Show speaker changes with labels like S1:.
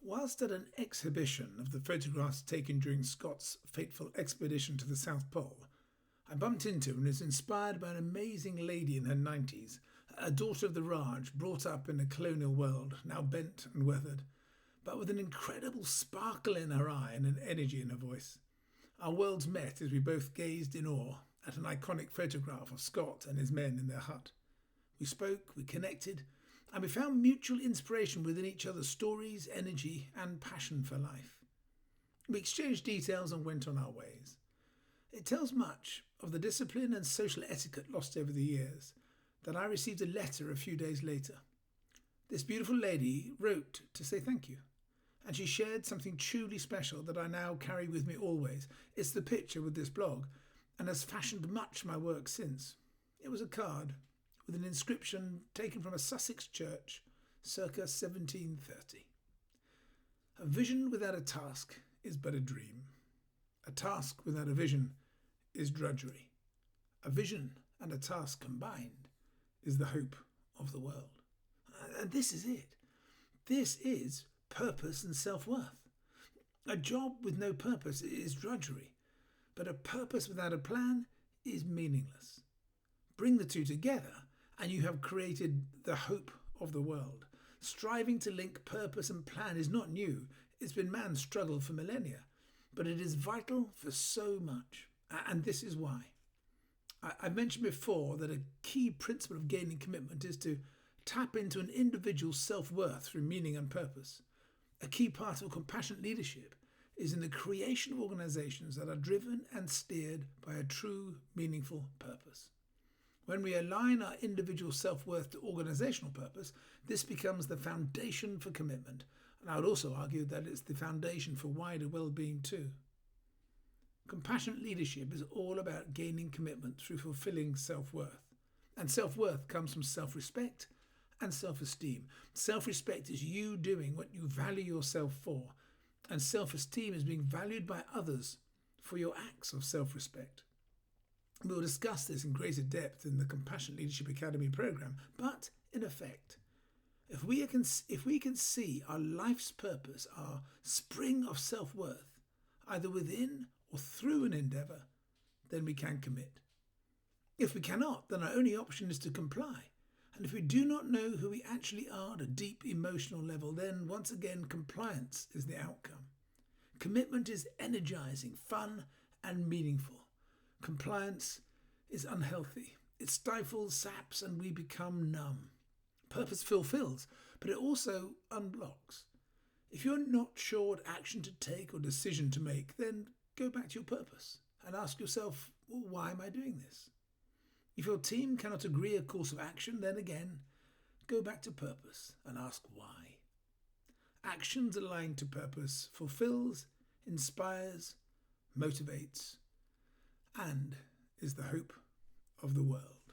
S1: Whilst at an exhibition of the photographs taken during Scott's fateful expedition to the South Pole, I bumped into and was inspired by an amazing lady in her 90s, a daughter of the Raj, brought up in a colonial world, now bent and weathered, but with an incredible sparkle in her eye and an energy in her voice. Our worlds met as we both gazed in awe at an iconic photograph of Scott and his men in their hut. We spoke, we connected, and we found mutual inspiration within each other's stories, energy, and passion for life. We exchanged details and went on our ways. It tells much of the discipline and social etiquette lost over the years that I received a letter a few days later. This beautiful lady wrote to say thank you, and she shared something truly special that I now carry with me always. It's the picture with this blog, and has fashioned much of my work since. It was a card with an inscription taken from a Sussex church circa 1730. A vision without a task is but a dream. A task without a vision is drudgery. A vision and a task combined is the hope of the world. And this is it. This is purpose and self-worth. A job with no purpose is drudgery, but a purpose without a plan is meaningless. Bring the two together and you have created the hope of the world. Striving to link purpose and plan is not new. It's been man's struggle for millennia, but it is vital for so much. And this is why. I've mentioned before that a key principle of gaining commitment is to tap into an individual's self-worth through meaning and purpose. A key part of compassionate leadership is in the creation of organisations that are driven and steered by a true, meaningful purpose. When we align our individual self-worth to organisational purpose, this becomes the foundation for commitment. And I would also argue that it's the foundation for wider well-being too. Compassionate leadership is all about gaining commitment through fulfilling self-worth. And self-worth comes from self-respect and self-esteem. Self-respect is you doing what you value yourself for. And self-esteem is being valued by others for your acts of self-respect. We will discuss this in greater depth in the Compassionate Leadership Academy program, but in effect, if we can see our life's purpose, our spring of self-worth, either within or through an endeavour, then we can commit. If we cannot, then our only option is to comply. And if we do not know who we actually are at a deep emotional level, then once again compliance is the outcome. Commitment is energising, fun and meaningful. Compliance is unhealthy. It stifles, saps, and we become numb. Purpose fulfills, but it also unblocks. If you're not sure what action to take or decision to make, then go back to your purpose and ask yourself, well, why am I doing this? If your team cannot agree a course of action, then again, go back to purpose and ask why. Actions aligned to purpose fulfills, inspires, motivates, and is the hope of the world.